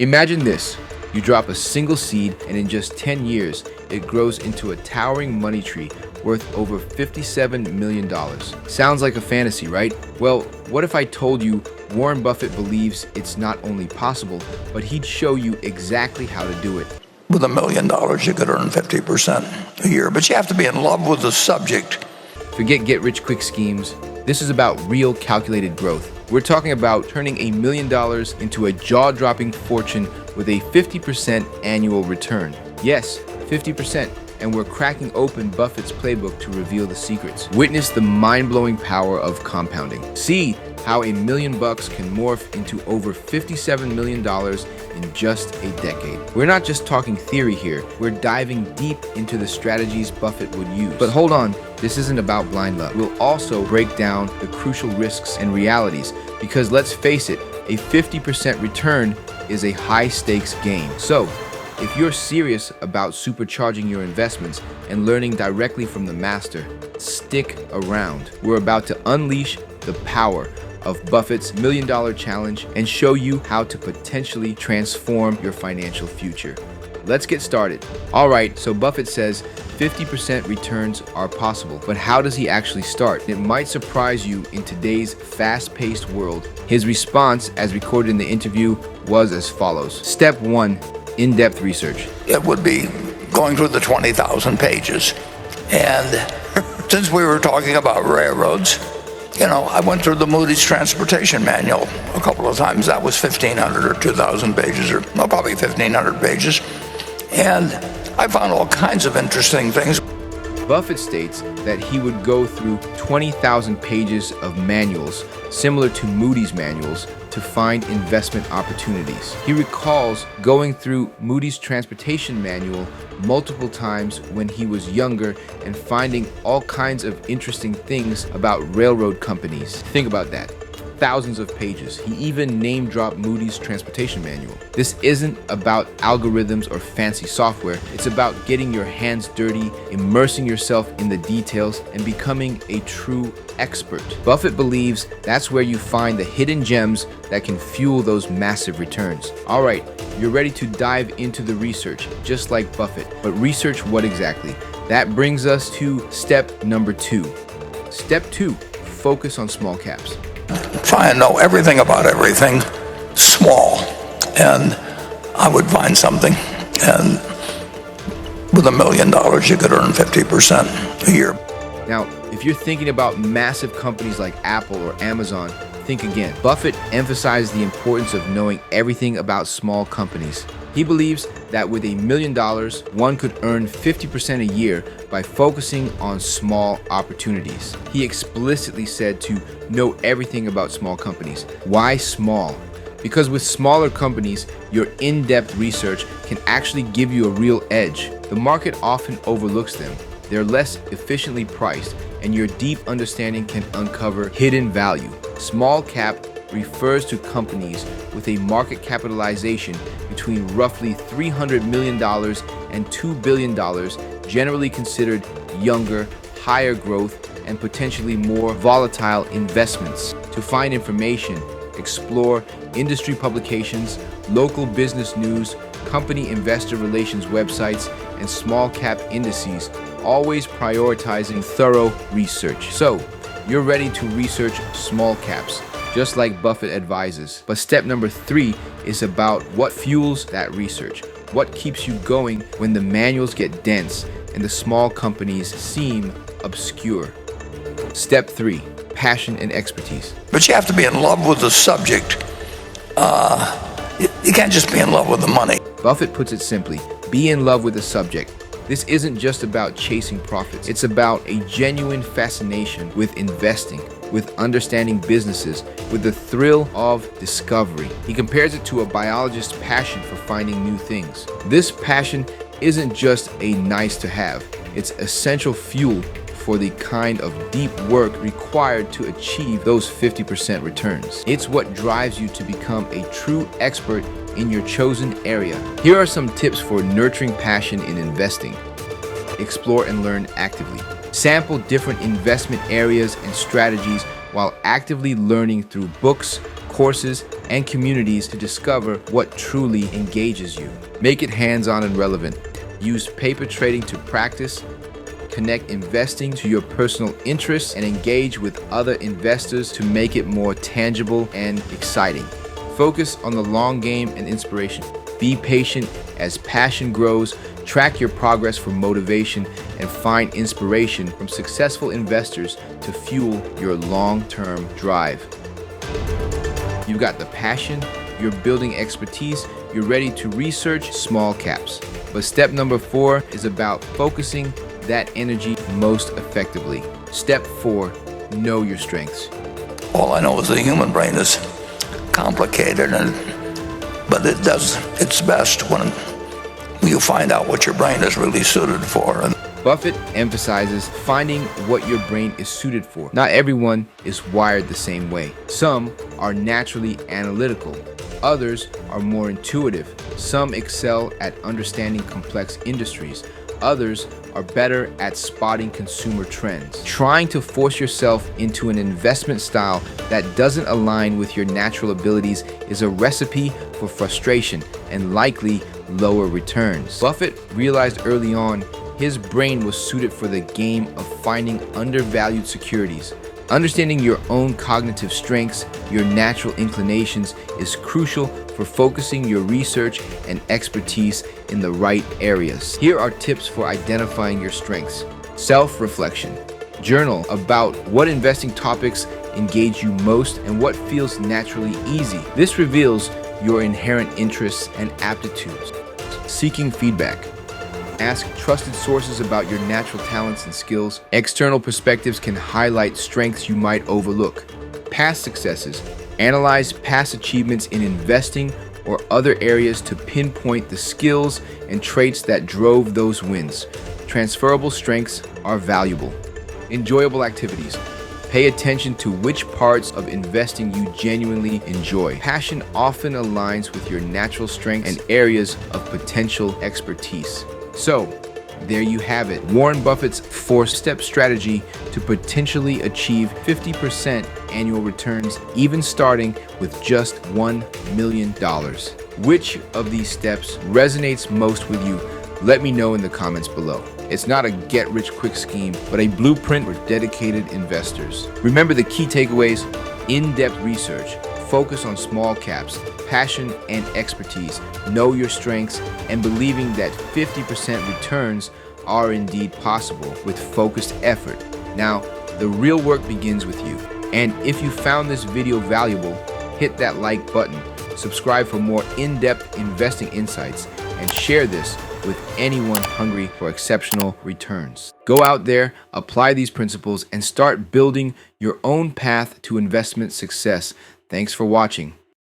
Imagine this. You drop a single seed and in just 10 years, it grows into a towering money tree worth over $57 million. Sounds like a fantasy, right? Well, what if I told you Warren Buffett believes it's not only possible, but he'd show you exactly how to do it. With $1 million, you could earn 50% a year, but you have to be in love with the subject. Forget get-rich-quick schemes. This is about real calculated growth. We're talking about turning $1 million into a jaw-dropping fortune with a 50% annual return. Yes, 50%. And we're cracking open Buffett's playbook to reveal the secrets. Witness the mind-blowing power of compounding. See how $1 million can morph into over $57 million in just a decade. We're not just talking theory here, we're diving deep into the strategies Buffett would use. But hold on, this isn't about blind luck. We'll also break down the crucial risks and realities, because let's face it, a 50% return is a high-stakes game. So, if you're serious about supercharging your investments and learning directly from the master, stick around. We're about to unleash the power of Buffett's $1 million challenge and show you how to potentially transform your financial future. Let's get started. All right, so Buffett says 50% returns are possible, but how does he actually start? It might surprise you in today's fast-paced world. His response, as recorded in the interview, was as follows. Step 1. In-depth research. It would be going through the 20,000 pages. And since we were talking about railroads, I went through the Moody's Transportation Manual a couple of times. That was 1,500 or 2,000 pages, or probably 1,500 pages. And I found all kinds of interesting things. Buffett states that he would go through 20,000 pages of manuals, similar to Moody's manuals, to find investment opportunities. He recalls going through Moody's Transportation Manual multiple times when he was younger and finding all kinds of interesting things about railroad companies. Think about that. Thousands of pages. He even name-dropped Moody's Transportation Manual. This isn't about algorithms or fancy software. It's about getting your hands dirty, immersing yourself in the details, and becoming a true expert. Buffett believes that's where you find the hidden gems that can fuel those massive returns. All right, you're ready to dive into the research, just like Buffett. But research what exactly? That brings us to step number 2. Step 2, focus on small caps. Try and know everything about everything small, and I would find something, and with $1 million you could earn 50% a year. Now, if you're thinking about massive companies like Apple or Amazon, think again. Buffett emphasized the importance of knowing everything about small companies. He believes that with $1 million, one could earn 50% a year by focusing on small opportunities. He explicitly said to know everything about small companies. Why small? Because with smaller companies, your in-depth research can actually give you a real edge. The market often overlooks them. They're less efficiently priced, and your deep understanding can uncover hidden value. Small cap refers to companies with a market capitalization between roughly $300 million and $2 billion, generally considered younger, higher growth, and potentially more volatile investments. To find information, explore industry publications, local business news, company investor relations websites, and small cap indices, always prioritizing thorough research. So, you're ready to research small caps, just like Buffett advises. But step number 3 is about what fuels that research. What keeps you going when the manuals get dense and the small companies seem obscure. Step 3, passion and expertise. But you have to be in love with the subject. You can't just be in love with the money. Buffett puts it simply, be in love with the subject. This isn't just about chasing profits. It's about a genuine fascination with investing, with understanding businesses, with the thrill of discovery. He compares it to a biologist's passion for finding new things. This passion isn't just a nice to have. It's essential fuel for the kind of deep work required to achieve those 50% returns. It's what drives you to become a true expert in your chosen area. Here are some tips for nurturing passion in investing. Explore and learn actively. Sample different investment areas and strategies while actively learning through books, courses, and communities to discover what truly engages you. Make it hands-on and relevant. Use paper trading to practice. Connect investing to your personal interests and engage with other investors to make it more tangible and exciting. Focus on the long game and inspiration. Be patient as passion grows. Track your progress for motivation and find inspiration from successful investors to fuel your long-term drive. You've got the passion, you're building expertise, you're ready to research small caps. But step number 4 is about focusing that energy most effectively. Step 4, know your strengths. All I know is the human brain is complicated, but it does its best when you find out what your brain is really suited for. Buffett emphasizes finding what your brain is suited for. Not everyone is wired the same way. Some are naturally analytical. Others are more intuitive. Some excel at understanding complex industries. Others are better at spotting consumer trends. Trying to force yourself into an investment style that doesn't align with your natural abilities is a recipe for frustration and likely lower returns. Buffett realized early on his brain was suited for the game of finding undervalued securities. Understanding your own cognitive strengths, your natural inclinations, is crucial for focusing your research and expertise in the right areas. Here are tips for identifying your strengths. Self-reflection. Journal about what investing topics engage you most and what feels naturally easy. This reveals your inherent interests and aptitudes. Seeking feedback. Ask trusted sources about your natural talents and skills. External perspectives can highlight strengths you might overlook. Past successes. Analyze past achievements in investing or other areas to pinpoint the skills and traits that drove those wins. Transferable strengths are valuable. Enjoyable activities. Pay attention to which parts of investing you genuinely enjoy. Passion often aligns with your natural strengths and areas of potential expertise. So, there you have it. Warren Buffett's 4-step strategy to potentially achieve 50% annual returns, even starting with just $1 million. Which of these steps resonates most with you? Let me know in the comments below. It's not a get-rich-quick scheme, but a blueprint for dedicated investors. Remember the key takeaways: in-depth research, focus on small caps, passion and expertise, know your strengths, and believing that 50% returns are indeed possible with focused effort. Now, the real work begins with you. And if you found this video valuable, hit that like button, subscribe for more in-depth investing insights, and share this with anyone hungry for exceptional returns. Go out there, apply these principles, and start building your own path to investment success. Thanks for watching.